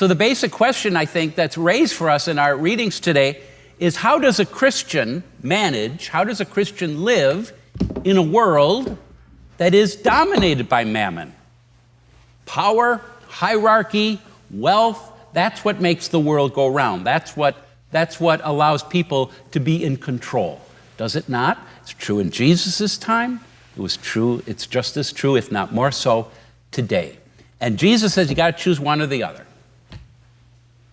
So the basic question, I think, that's raised for us in our readings today is, how does a Christian manage, how does a Christian live in a world that is dominated by mammon? Power, hierarchy, wealth, that's what makes the world go round. That's what allows people to be in control. Does it not? It's true in Jesus' time. It was true, it's just as true, if not more so, today. And Jesus says you got to choose one or the other.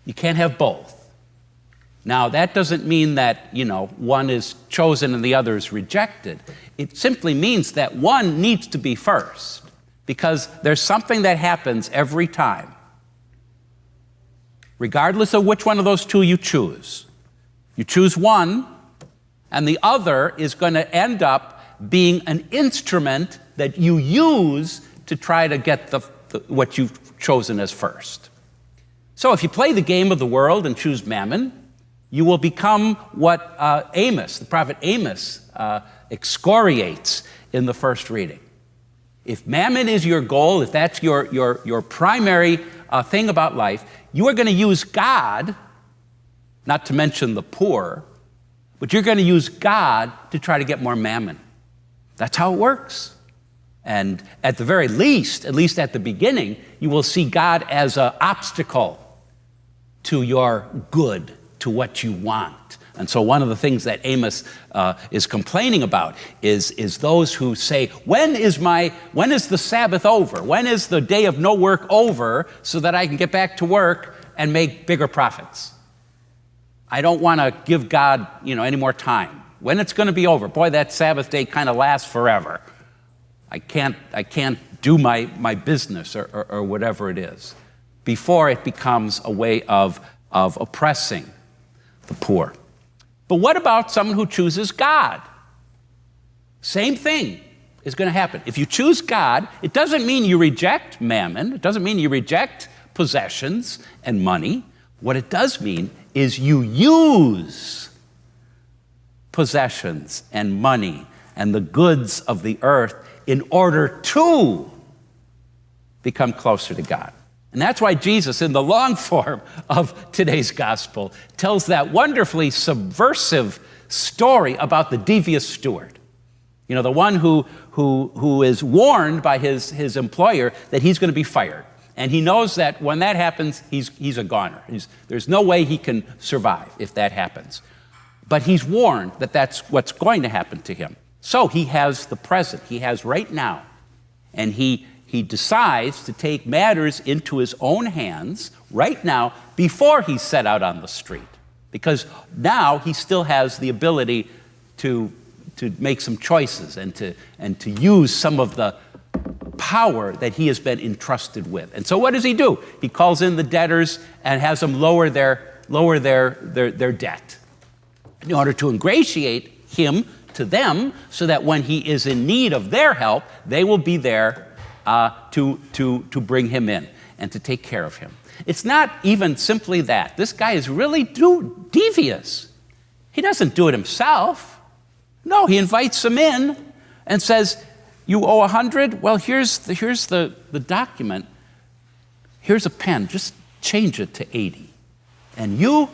You can't have both. Now, that doesn't mean that, one is chosen and the other is rejected. It simply means that one needs to be first, because there's something that happens every time, regardless of which one of those two you choose. You choose one, and the other is going to end up being an instrument that you use to try to get what you've chosen as first. So if you play the game of the world and choose mammon, you will become what the prophet Amos, excoriates in the first reading. If mammon is your goal, if that's your primary thing about life, you are going to use God, not to mention the poor, but you're going to use God to try to get more mammon. That's how it works. And at the very least, at least at the beginning, you will see God as an obstacle to your good, to what you want. And so one of the things that Amos is complaining about is those who say, when is the Sabbath over? When is the day of no work over so that I can get back to work and make bigger profits? I don't want to give God, any more time. When it's going to be over? Boy, that Sabbath day kind of lasts forever. I can't do my business or whatever it is, before it becomes a way of oppressing the poor. But what about someone who chooses God? Same thing is going to happen. If you choose God, it doesn't mean you reject mammon. It doesn't mean you reject possessions and money. What it does mean is you use possessions and money and the goods of the earth in order to become closer to God. And that's why Jesus, in the long form of today's gospel, tells that wonderfully subversive story about the devious steward. The one who is warned by his employer that he's going to be fired. And he knows that when that happens, he's a goner. There's no way he can survive if that happens. But he's warned that that's what's going to happen to him. So he has the present. He has right now. And he decides to take matters into his own hands right now before he's set out on the street. Because now he still has the ability to make some choices and to use some of the power that he has been entrusted with. And so what does he do? He calls in the debtors and has them lower their debt in order to ingratiate him to them, so that when he is in need of their help, they will be there to bring him in and to take care of him. It's not even simply that. This guy is really devious. He doesn't do it himself. No, he invites them in and says, you owe 100? Well, here's the document. Here's a pen. Just change it to 80. And you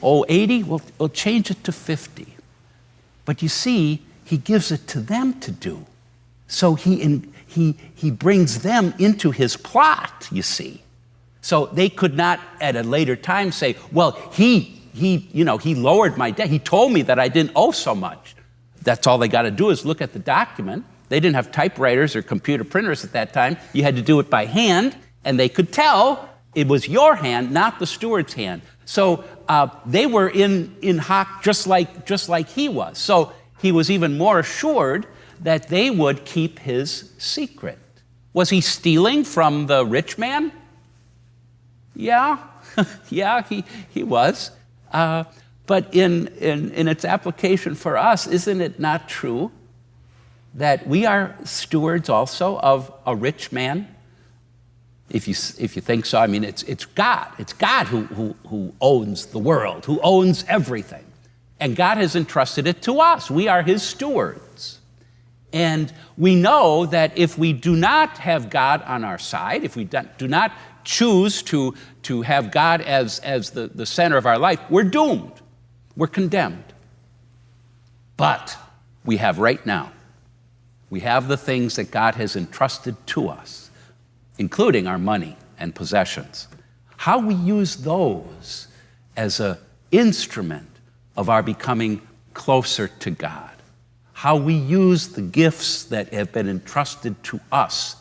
owe 80? We'll change it to 50. But you see, he gives it to them to do. So he brings them into his plot, you see. So they could not at a later time say, well, he lowered my debt. He told me that I didn't owe so much. That's all they got to do is look at the document. They didn't have typewriters or computer printers at that time. You had to do it by hand, and they could tell it was your hand, not the steward's hand. So they were in hock just like he was. So he was even more assured that they would keep his secret. Was he stealing from the rich man? Yeah, yeah, he was. But in its application for us, isn't it not true that we are stewards also of a rich man? If you think so, I mean, it's God. It's God who owns the world, who owns everything. And God has entrusted it to us. We are his stewards. And we know that if we do not have God on our side, if we do not choose to have God as the center of our life, we're doomed. We're condemned. But we have right now, we have the things that God has entrusted to us, including our money and possessions. How we use those as an instrument of our becoming closer to God. How we use the gifts that have been entrusted to us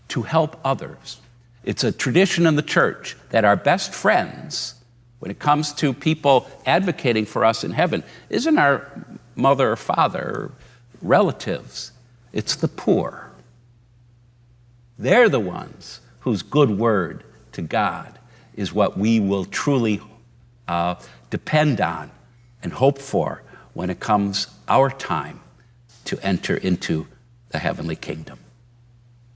to help others. It's a tradition in the church that our best friends, when it comes to people advocating for us in heaven, isn't our mother or father or relatives. It's the poor. They're the ones whose good word to God is what we will truly depend on and hope for when it comes our time to enter into the heavenly kingdom.